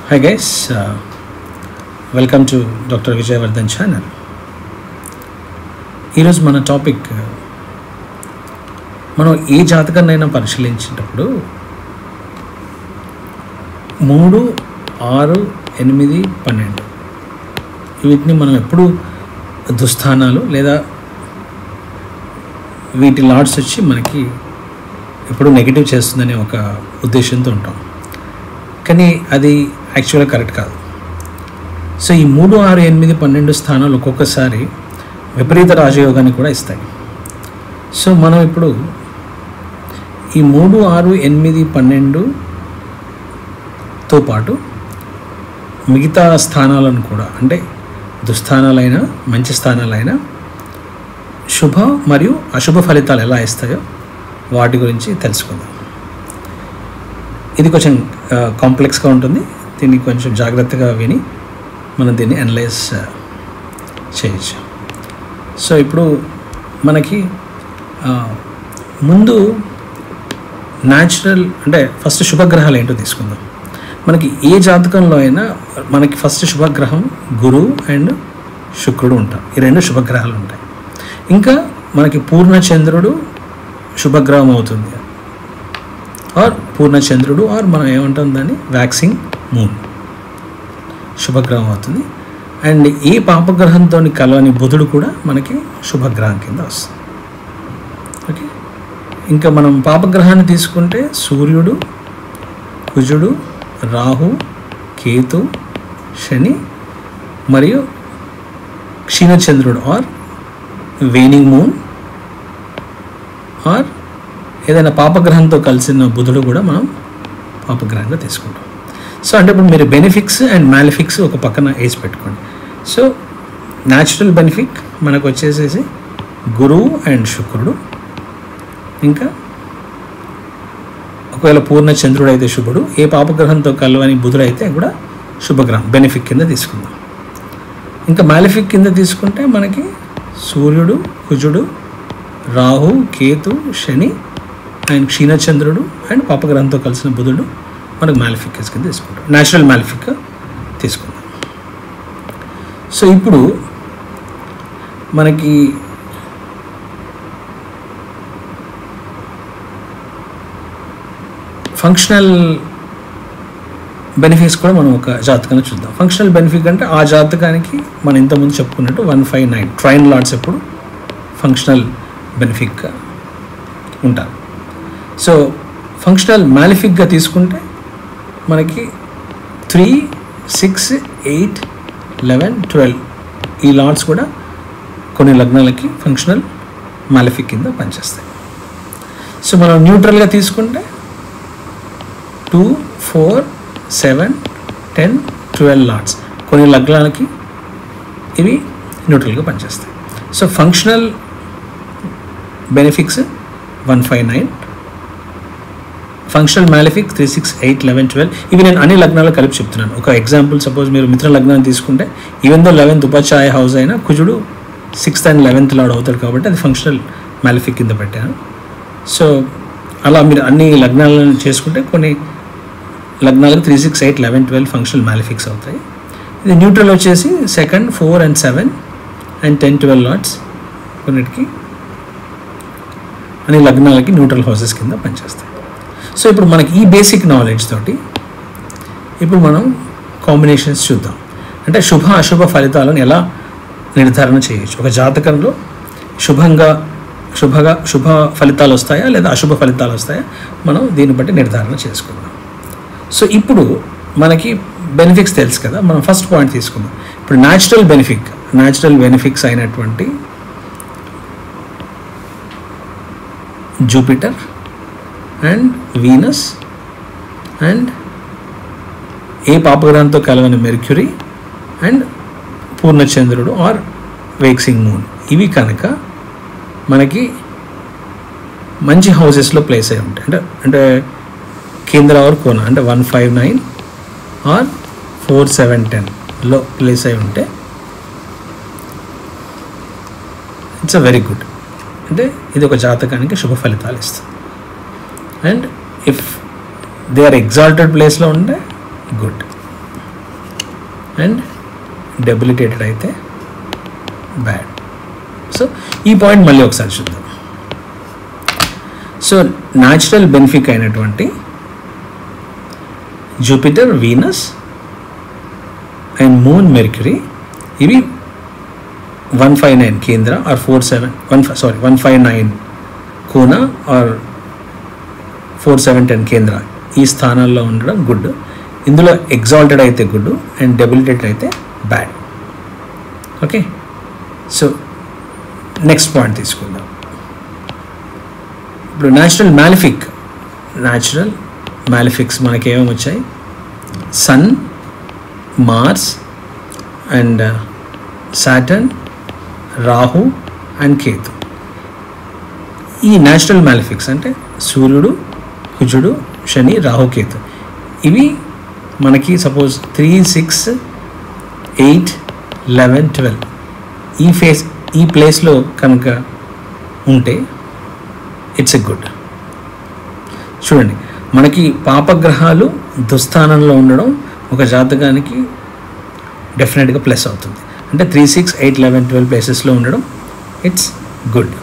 Hi guys, welcome to Dr. Vijayavardhan channel. ఈరోజు మన topic మనం ఏ జాతకాన్నైనా పరిశీలించేటప్పుడు 3, 6, 8, 12 వీటిని మనం ఎప్పుడు దుస్థానాలు లేదా వీటి లార్డ్స్ వచ్చి మనకి ఎప్పుడు నెగిటివ్ చేస్తుందనే ఒక ఉద్దేశంతో ఉంటాం. కానీ అది యాక్చువల్గా కరెక్ట్ కాదు. సో ఈ 3, 6, 8, 12 స్థానాలు ఒక్కొక్కసారి విపరీత రాజయోగాన్ని కూడా ఇస్తాయి. సో మనం ఇప్పుడు ఈ 3, 6, 8, 12తో పాటు మిగతా స్థానాలను కూడా, అంటే దుస్థానాలైనా మంచి స్థానాలైనా శుభ మరియు అశుభ ఫలితాలు ఎలా ఇస్తాయో వాటి గురించి తెలుసుకుందాం. ఇది కొంచెం కాంప్లెక్స్గా ఉంటుంది. దీన్ని కొంచెం జాగ్రత్తగా విని మనం దీన్ని అనలైజ్ చేయొచ్చు. సో ఇప్పుడు మనకి ముందు న్యాచురల్, అంటే ఫస్ట్ శుభగ్రహాలు ఏంటో తీసుకుందాం. మనకి ఏ జాతకంలో అయినా మనకి ఫస్ట్ శుభగ్రహం గురువు అండ్ శుక్రుడు ఉంటారు. ఈ 2 శుభగ్రహాలు ఉంటాయి. ఇంకా మనకి పూర్ణచంద్రుడు శుభగ్రహం అవుతుంది, ఆర్ పూర్ణచంద్రుడు, ఆర్ మనం ఏమంటాం దాన్ని వ్యాక్సింగ్ మూన్ శుభగ్రహం అవుతుంది. అండ్ ఈ పాపగ్రహంతో కలవని బుధుడు కూడా మనకి శుభగ్రహం కింద వస్తుంది. ఓకే, ఇంకా మనం పాపగ్రహాన్ని తీసుకుంటే సూర్యుడు, కుజుడు, రాహు, కేతు, శని మరియు క్షీణచంద్రుడు ఆర్ వేనింగ్ మూన్, ఆర్ ఏదైనా పాపగ్రహంతో కలిసిన బుధుడు కూడా మనం పాపగ్రహంగా తీసుకుంటాం. సో అంటే ఇప్పుడు మీరు బెనిఫిక్స్ అండ్ మ్యాలిఫిక్స్ ఒక పక్కన వేసి పెట్టుకోండి. సో న్యాచురల్ బెనిఫిక్ మనకు వచ్చేసేసి గురువు అండ్ శుక్రుడు. ఇంకా ఒకవేళ పూర్ణ చంద్రుడు అయితే శుభుడు, ఏ పాపగ్రహంతో కలవని బుధుడు అయితే కూడా శుభగ్రహం బెనిఫిక్ కింద తీసుకుందాం. ఇంకా మ్యాలిఫిక్ కింద తీసుకుంటే మనకి సూర్యుడు, కుజుడు, రాహు, కేతు, శని అండ్ క్షీణచంద్రుడు అండ్ పాపగ్రహంతో కలిసిన బుధుడు మనకు మ్యాలిఫిక్ కింద తీసుకుంటాం. న్యాచురల్ మ్యాలిఫిక్ తీసుకుందాం. సో ఇప్పుడు మనకి ఫంక్షనల్ బెనిఫిట్స్ కూడా మనం ఒక జాతకాన్ని చూద్దాం. ఫంక్షనల్ బెనిఫిట్ అంటే ఆ జాతకానికి మనం ఇంతకుముందు చెప్పుకున్నట్టు 159 ట్రైన్ లార్డ్స్ ఎప్పుడు ఫంక్షనల్ బెనిఫిట్గా ఉంటారు. సో ఫంక్షనల్ మ్యాలిఫిక్గా తీసుకుంటే మనకి 3, 6, 8, 11, 12 ఈ లార్డ్స్ కూడా కొన్ని లగ్నాలకి ఫంక్షనల్ మ్యాలిఫిక్ కింద పనిచేస్తాయి. సో మనం న్యూట్రల్గా తీసుకుంటే 2, 4, 7, 10, 12 లార్డ్స్ కొన్ని లగ్నాలకి ఇవి న్యూట్రల్గా పనిచేస్తాయి. So functional benefics 159, functional malefic 3, 6, 8, 11, 12 ఇవి నేను అన్ని లగ్నాలు కలిపి చెప్తున్నాను. ఒక ఎగ్జాంపుల్, సపోజ్ మీరు మిత్ర లగ్నాన్ని తీసుకుంటే ఈవెన్ దో 11th ఉపాధ్యాయ హౌస్ అయినా కుజుడు 6th and 11th లాడ్ అవుతాడు కాబట్టి అది ఫంక్షనల్ మ్యాలిఫిక్ కింద పెట్టాను. సో అలా మీరు అన్ని లగ్నాలను చేసుకుంటే కొన్ని లగ్నాలకు 3, 6, 8, 11, 12 ఫంక్షనల్ మ్యాలిఫిక్స్ అవుతాయి. ఇది న్యూట్రల్ వచ్చేసి 2nd, 4 and 7 and 10, 12 లార్డ్స్ కొన్నిటికి అన్ని లగ్నాలకి న్యూట్రల్ హౌసెస్ కింద పనిచేస్తాయి. సో ఇప్పుడు మనకి ఈ బేసిక్ నాలెడ్జ్ తోటి ఇప్పుడు మనం కాంబినేషన్స్ చూద్దాం. అంటే శుభ అశుభ ఫలితాలను ఎలా నిర్ధారణ చేయొచ్చు. ఒక జాతకంలో శుభ ఫలితాలు వస్తాయా లేదా అశుభ ఫలితాలు వస్తాయా మనం దీన్ని బట్టి నిర్ధారణ చేసుకుందాం. సో ఇప్పుడు మనకి బెనిఫిక్స్ తెలుసు కదా, మనం ఫస్ట్ పాయింట్ తీసుకుందాం. ఇప్పుడు న్యాచురల్ బెనిఫిక్స్ అయినటువంటి జూపిటర్ అండ్ వీనస్ అండ్ ఏ పాపగ్రహంతో కలవని మెర్క్యూరీ అండ్ పూర్ణచంద్రుడు ఆర్ వేక్సింగ్ మూన్ ఇవి కనుక మనకి మంచి హౌసెస్లో ప్లేస్ అయి ఉంటాయి. అంటే కేంద్ర ఆర్ కోన అంటే 159 ఆర్ 4, 7, 10లో ప్లేస్ అయి ఉంటే ఇట్స్ అ వెరీ గుడ్. అంటే ఇది ఒక జాతకానికి శుభ ఫలితాలు ఇస్తుంది. And if they are exalted ప్లేస్లో ఉంటే గుడ్. అండ్ డెబిలిటేటెడ్ అయితే బ్యాడ్. సో ఈ పాయింట్ మళ్ళీ ఒకసారి చూద్దాం. సో న్యాచురల్ బెనిఫిక్ అయినటువంటి Jupiter, Venus and Moon, Mercury ఇవి 159 కేంద్ర ఆర్ 159 కోణ ఆర్ 4710 కేంద్ర ఈ స్థానాల్లో ఉండడం గుడ్. ఇందులో ఎగ్జాల్టెడ్ అయితే గుడ్ అండ్ డెబిలిటేటెడ్ అయితే bad. Okay, so next point తీసుకుందాం. ఇప్పుడు న్యాచురల్ మ్యాలిఫిక్స్ మనకి ఏమేమి వచ్చాయి? Sun, Mars and Saturn, Rahu and Ketu. ఈ న్యాచురల్ మ్యాలిఫిక్స్ అంటే సూర్యుడు, కుజుడు, శని, రాహు, కేతు ఇవి మనకి సపోజ్ 3, 6, 8, 11, 12 ఈ ప్లేస్లో కనుక ఉంటే ఇట్స్ ఎ గుడ్. చూడండి, మనకి పాపగ్రహాలు దుస్థానంలో ఉండడం ఒక జాతకానికి డెఫినెట్గా ప్లస్ అవుతుంది. అంటే 3, 6, 8, 11, 12 ప్లేసెస్లో ఉండడం ఇట్స్ గుడ్.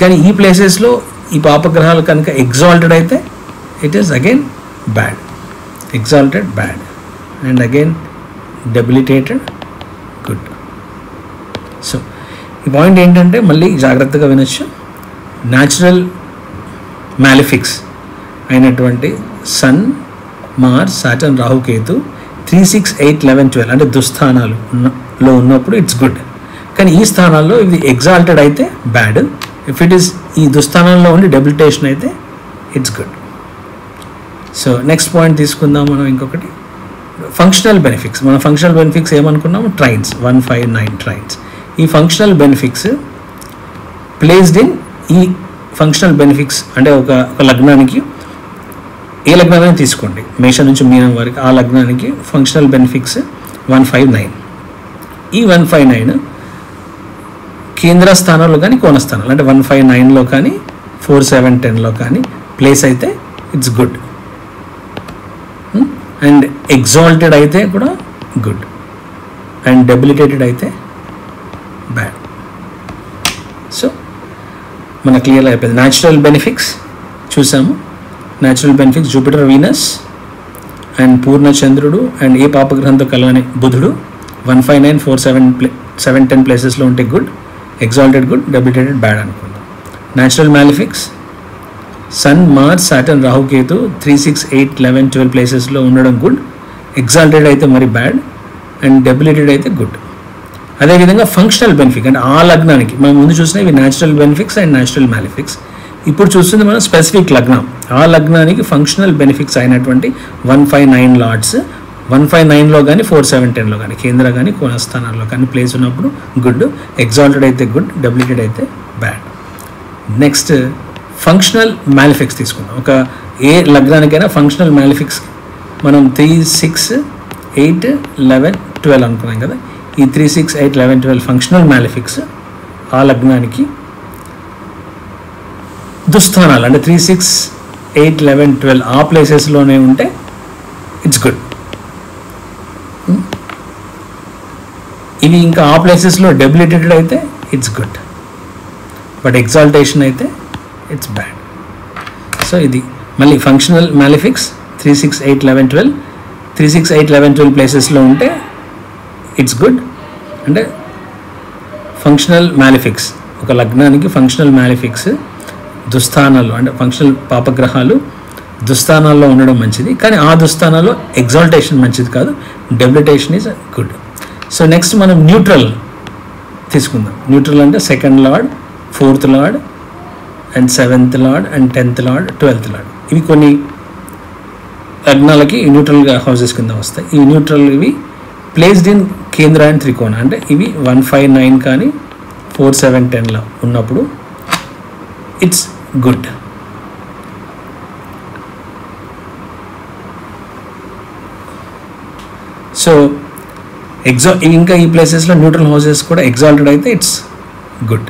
కానీ ఈ ప్లేసెస్లో ఈ పాపగ్రహాలు కనుక ఎగ్జాల్టెడ్ అయితే it is again bad. Exalted bad and again debilitated good. So ఈ పాయింట్ ఏంటంటే మళ్ళీ జాగ్రత్తగా వినొచ్చు. న్యాచురల్ మ్యాలిఫిక్స్ అయినటువంటి Sun, Mars, Saturn, Rahu, Ketu 3, 6, 8, 11, 12 అంటే దుస్థానాలలో ఉన్నప్పుడు ఇట్స్ గుడ్. కానీ ఈ స్థానాల్లో ఇది ఎగ్జాల్టెడ్ అయితే బ్యాడ్. ఇఫ్ ఇట్ ఈస్ ఈ దుస్థానంలో ఉండి డెబిలిటేషన్ అయితే it's good. So next point తీసుకుందాం మనం ఇంకొకటి, ఫంక్షనల్ బెనిఫిక్స్. మనం ఫంక్షనల్ బెనిఫిక్స్ ఏమనుకున్నాము? Trines, 159 trines. ఈ ఫంక్షనల్ బెనిఫిక్స్ ప్లేస్డ్ ఇన్ ఈ ఫంక్షనల్ బెనిఫిక్స్ అంటే ఒక లగ్నానికి, ఏ లగ్నాన్ని తీసుకోండి, మేషం నుంచి మీనం వరకు, ఆ లగ్నానికి ఫంక్షనల్ బెనిఫిక్స్ 159. ఈ 159 కేంద్ర స్థానాల్లో కానీ కోణ స్థానాలు అంటే 159లో కానీ 4710లో కానీ ప్లేస్ అయితే ఇట్స్ గుడ్. అండ్ ఎగ్జాల్టెడ్ అయితే కూడా గుడ్ అండ్ డెబిలిటేటెడ్ అయితే బ్యాడ్. సో మన క్లియర్గా అయిపోయింది. న్యాచురల్ బెనిఫిక్స్ చూసాము. Natural benefics Jupiter, Venus and పూర్ణచంద్రుడు అండ్ ఏ పాపగ్రహంతో కలవని బుధుడు 159, 47, 710 ప్లేసెస్లో ఉంటే good, exalted good, debilitated bad అనుకుందాం. Natural malefics sun, Mars, Saturn, Rahu, Ketu 3, 6, 8, 11, 12 ప్లేసెస్లో ఉండడం గుడ్, ఎగ్జాల్టెడ్ అయితే మరి బ్యాడ్ అండ్ డెబిలిటెడ్ అయితే గుడ్. అదేవిధంగా ఫంక్షనల్ బెనిఫిక్ అంటే ఆ లగ్నానికి మనం ముందు చూసిన ఇవి న్యాచురల్ బెనిఫిక్స్ అండ్ న్యాచురల్ మ్యాలిఫిక్స్. ఇప్పుడు చూస్తుంది మనం స్పెసిఫిక్ లగ్నం, ఆ లగ్నానికి ఫంక్షనల్ బెనిఫిక్స్ అయినటువంటి 159 లార్డ్స్ 159లో కానీ 4710లో కానీ కేంద్ర కానీ కోణ స్థానాల్లో కానీ ప్లేస్ ఉన్నప్పుడు గుడ్, ఎగ్జాల్టెడ్ అయితే గుడ్, డెబిలిటెడ్ అయితే బ్యాడ్. నెక్స్ట్ ఫంక్షనల్ మ్యాలిఫిక్స్ తీసుకుందాం. ఒక ఏ లగ్నానికైనా ఫంక్షనల్ మ్యాలిఫిక్స్ మనం 3, 6, 8, 11, 12 అనుకున్నాం కదా. ఈ 3, 6, 8, 11, 12 ఫంక్షనల్ మ్యాలిఫిక్స్ ఆ లగ్నానికి దుస్థానాలు అంటే 3, 6, 8, 11, 12 ఆ ప్లేసెస్లోనే ఉంటే ఇట్స్ గుడ్. ఇవి ఇంకా ఆ ప్లేసెస్లో డెబిలిటెడ్ అయితే ఇట్స్ గుడ్, బట్ ఎగ్జాల్టేషన్ అయితే ఇట్స్ బ్యాడ్. సో ఇది మళ్ళీ ఫంక్షనల్ మ్యాలిఫిక్స్ 3, 6, 8, 11, 12 3, 6, 8, 11, 12 ప్లేసెస్లో ఉంటే ఇట్స్ గుడ్. అంటే ఫంక్షనల్ మ్యాలిఫిక్స్ ఒక లగ్నానికి ఫంక్షనల్ మ్యాలిఫిక్స్ దుస్థానాల్లో అంటే ఫంక్షనల్ పాపగ్రహాలు దుస్థానాల్లో ఉండడం మంచిది, కానీ ఆ దుస్థానాల్లో ఎగ్జాల్టేషన్ మంచిది కాదు, debilitation is good. So next మనం న్యూట్రల్ తీసుకుందాం. న్యూట్రల్ అంటే 2nd lord, 4th lord and 7th lord and 10th lord, 12th lord. ఇవి కొన్ని లగ్నాలకి న్యూట్రల్గా హౌసెస్ కింద వస్తాయి. ఈ న్యూట్రల్ ఇవి ప్లేస్డ్ ఇన్ కేంద్ర అండ్ త్రికోణ అంటే ఇవి 159 కానీ 4710లో ఉన్నప్పుడు ఇట్స్ గుడ్. సో ఇంకా ఈ ప్లేసెస్లో న్యూట్రల్ హౌసెస్ కూడా ఎగ్జాల్టెడ్ అయితే ఇట్స్ గుడ్,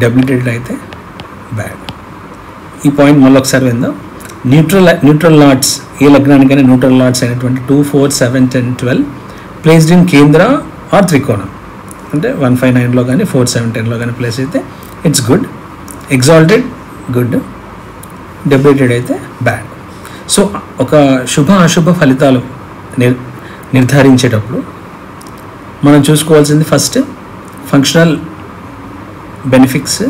డెబిలిటెడ్ అయితే బ్యాడ్. ఈ పాయింట్ మళ్ళీ ఒకసారి విందాం. న్యూట్రల్ లార్డ్స్, ఏ లగ్నానికైనా న్యూట్రల్ లార్డ్స్ అయినటువంటి 2, 4, 7, 10, 12 ప్లేస్డ్ ఇన్ కేంద్ర ఆర్ త్రికోణం, అంటే 1, 5, 9లో కానీ 4, 7, 10లో కానీ ప్లేస్ అయితే ఇట్స్ గుడ్. ఎగ్జాల్టెడ్ గుడ్, డెబిలిటెడ్ అయితే బ్యాడ్. సో ఒక శుభ అశుభ ఫలితాలు నిర్ధారించేటప్పుడు మనం చూసుకోవాల్సింది ఫస్ట్ ఫంక్షనల్ బెనిఫిక్స్,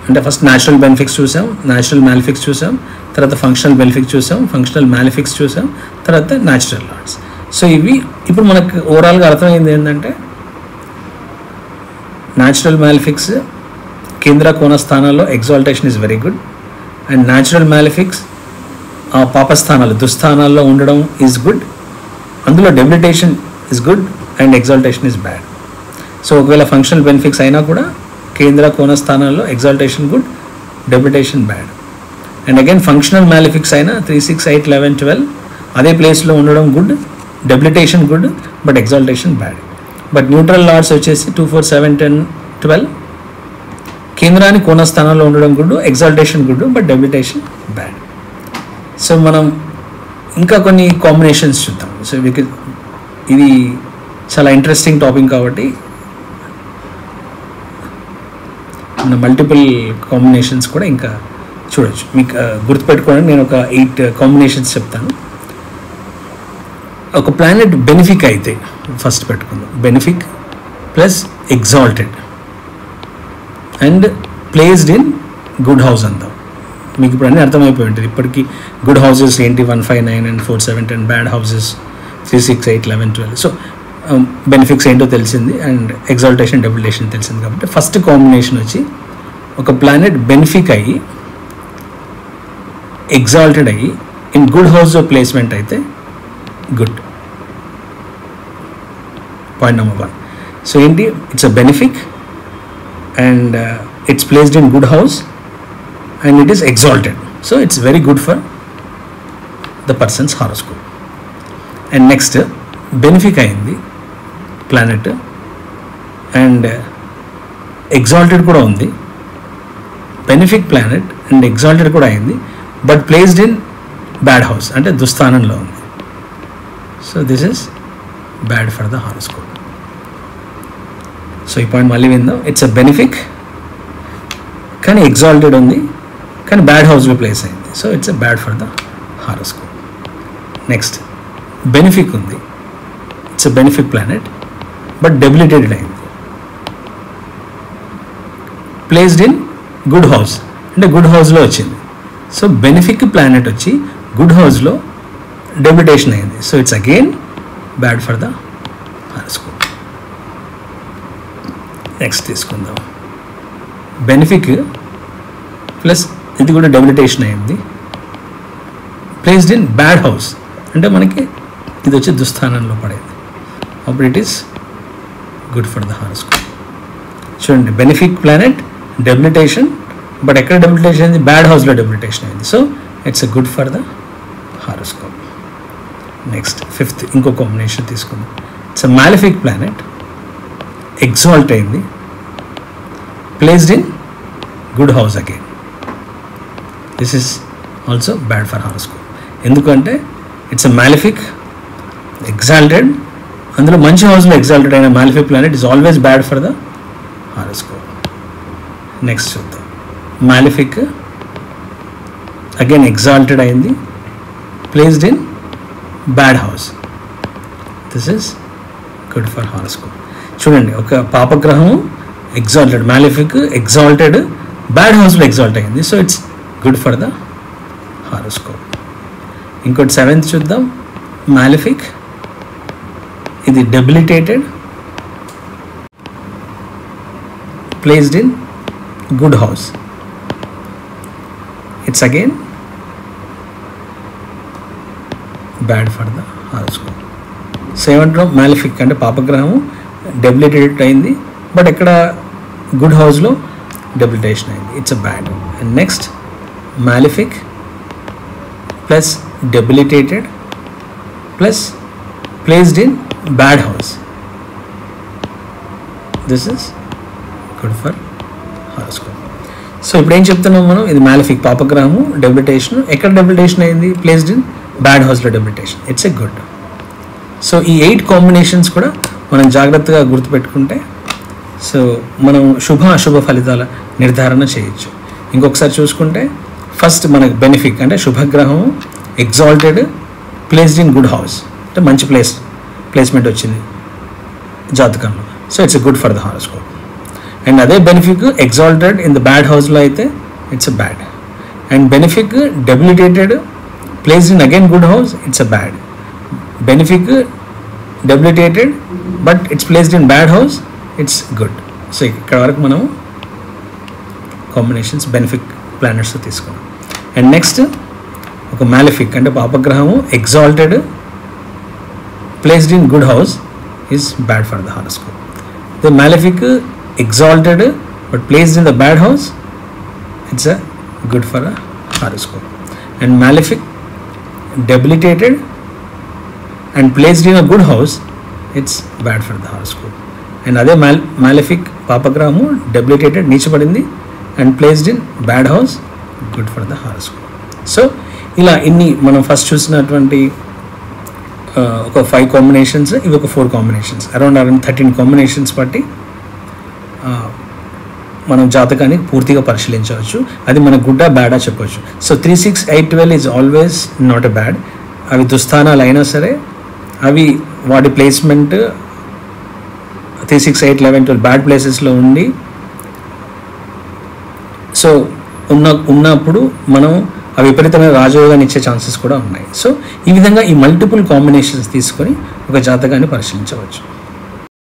అంటే ఫస్ట్ న్యాచురల్ బెనిఫిక్స్ చూసాం, న్యాచురల్ మ్యాలిఫిక్స్ చూసాం, తర్వాత ఫంక్షనల్ బెనిఫిక్స్ చూసాం, ఫంక్షనల్ మ్యాలిఫిక్స్ చూసాం, తర్వాత న్యాచురల్ లార్డ్స్. సో ఇవి ఇప్పుడు మనకు ఓవరాల్గా అర్థమైంది ఏంటంటే న్యాచురల్ మ్యాలిఫిక్స్ కేంద్ర కోణ స్థానాల్లో exaltation is very good, and natural malefics ఆ పాపస్థానాలు దుస్థానాల్లో ఉండడం ఈజ్ గుడ్, అందులో debilitation is good and exaltation is bad. So ఒకవేళ ఫంక్షనల్ బెనిఫిక్స్ అయినా కూడా కేంద్ర కోణ స్థానాల్లో exaltation good, debilitation bad. And again functional malefics అయినా 3, 6, 8, 11, 12 అదే ప్లేస్లో ఉండడం good, debilitation good but exaltation bad. But neutral lords వచ్చేసి 2, 4, 7, 10, 12 కేంద్రాన్ని కోణ స్థానంలో ఉండడం good, exaltation good but debilitation bad. So మనం ఇంకా కొన్ని కాంబినేషన్స్ చూద్దాం. సో ఇది చాలా ఇంట్రెస్టింగ్ టాపిక్ కాబట్టి మన మల్టిపుల్ కాంబినేషన్స్ కూడా ఇంకా చూడొచ్చు. మీకు గుర్తుపెట్టుకోవడానికి నేను ఒక 8 కాంబినేషన్స్ చెప్తాను. ఒక ప్లానెట్ బెనిఫిక్ అయితే ఫస్ట్ పెట్టుకుందాం, benefic plus exalted and placed in good house అందాం. మీకు ఇప్పుడు అన్నీ అర్థమైపోయి ఉంటుంది ఇప్పటికీ. గుడ్ హౌసెస్ ఏంటి 1, 5, 9 and 4, 7, 10, బ్యాడ్ హౌసెస్ 3, 6, 8, 11, 12. సో బెనిఫిక్స్ ఏంటో తెలిసింది అండ్ ఎగ్జాల్టేషన్ డెబిలిటేషన్ తెలిసింది. కాబట్టి ఫస్ట్ కాంబినేషన్ వచ్చి ఒక ప్లానెట్ బెనిఫిక్ అయ్యి ఎగ్జాల్టెడ్ అయ్యి ఇన్ గుడ్ హౌస్ ప్లేస్మెంట్ అయితే గుడ్. Point number 1. సో ఏంటి, it's a benefic and it's placed in good house and it is exalted, so it's very good for the person's horoscope. And next benefic ayindi planet and exalted kuda undi, benefic planet and exalted kuda ayindi but placed in bad house ante dusthananlo undi. So this is bad for the horoscope. So ee point malli vindam, it's a benefic kani exalted undi కానీ bad హౌస్లో place అయింది. So it's a bad for the horoscope. Next benefic ఉంది, it's a benefic planet but debilitated అయింది, placed in good house అంటే good హౌస్లో వచ్చింది. So benefic planet వచ్చి good హౌస్లో డెబిలిటేషన్ అయింది. So it's again bad for the horoscope. Next తీసుకుందాం, benefic plus ఇది కూడా డెబిలిటేషన్ అయింది, ప్లేస్డ్ ఇన్ బ్యాడ్ హౌస్ అంటే మనకి ఇది వచ్చి దుస్థానంలో పడేది. అప్పుడు it is good for the horoscope. చూడండి, బెనిఫిక్ ప్లానెట్ డెబిలిటేషన్ బట్ ఎక్కడ డెబిలిటేషన్ అయింది, బ్యాడ్ హౌస్లో డెబిలిటేషన్ అయింది. So it's a good for the horoscope. Next 5th ఇంకో కాంబినేషన్ తీసుకుందాం. It's a malefic planet exalt అయింది, placed in good house again. This is also bad for horoscope. ఎందుకంటే it's a malefic exalted, అందులో మంచి హౌస్లో exalted అయిన malefic planet is always bad for the horoscope. Next చూద్దాం, malefic again exalted అయింది, placed in bad house. This is good for horoscope. చూడండి, ఒక పాపగ్రహం ఎగ్జాల్టెడ్, మాలిఫిక్ ఎగ్జాల్టెడ్, బ్యాడ్ హౌస్లో ఎగ్జాల్ట్ అయింది. So it's good for the horoscope. ఇంకోటి 7th చూద్దాం, malefic ఇది debilitated, placed in good house. It's again bad for the horoscope. So ఏమంటున్నాం, malefic అంటే పాపగ్రహం డెబిలిటేటెడ్ అయింది బట్ ఎక్కడ గుడ్ హౌస్లో డెబిలిటేషన్ అయింది, it's a bad. And next malefic plus debilitated plus placed in bad house. This is good for horoscope. So ఇప్పుడు ఏం చెప్తున్నాం మనం, ఇది మ్యాలిఫిక్ పాపగ్రహము డెబిలిటేషన్. ఎక్కడ డెబిలిటేషన్ అయింది? ప్లేస్డ్ ఇన్ బ్యాడ్ హౌస్లో debilitation. It's a good. So ఈ 8 కాంబినేషన్స్ కూడా మనం జాగ్రత్తగా గుర్తుపెట్టుకుంటే సో మనం శుభ అశుభ ఫలితాల నిర్ధారణ చేయొచ్చు. ఇంకొకసారి చూసుకుంటే ఫస్ట్ మనకు బెనిఫిక్ అంటే శుభగ్రహం exalted placed in good house అంటే మంచి ప్లేస్మెంట్ వచ్చింది జాతకంలో. So it's good for the horoscope. And అదే benefic exalted in the bad హౌస్లో అయితే it's a bad. And benefic debilitated placed in again good house it's a bad. Benefic debilitated but it's placed in bad house it's good. So ఇక్కడ వరకు మనం combinations benefic planets తీసుకున్నాం. And next ఒక malefic అంటే పాపగ్రహము exalted placed in good house is bad for the horoscope. The malefic exalted but placed in the bad house it's a good for a horoscope. And malefic debilitated and placed in a good house it's bad for the horoscope. And అదే malefic పాపగ్రహము debilitated నీచబడింది and placed in bad house good for the horoscope. So ఇలా ఇన్ని మనం first చూసినటువంటి ఒక 5 combinations, ఇవి ఒక 4 కాంబినేషన్స్, అరౌండ్ 13 కాంబినేషన్స్ బట్టి మనం జాతకాన్ని పూర్తిగా పరిశీలించవచ్చు. అది మన గుడ్డా బ్యాడా చెప్పవచ్చు. So 3, 6, 8, 12 is always not a bad. అవి దుస్థానాలు అయినా సరే అవి వాటి ప్లేస్మెంట్ 3, 6, 8, 11, 12 బ్యాడ్ ప్లేసెస్లో ఉండి సో ఉన్నప్పుడు మనం ఆ విపరీతమైన రాజయోగాన్ని ఇచ్చే ఛాన్సెస్ కూడా ఉన్నాయి. సో ఈ విధంగా ఈ మల్టిపుల్ కాంబినేషన్స్ తీసుకొని ఒక జాతకాన్ని పరిశీలించవచ్చు.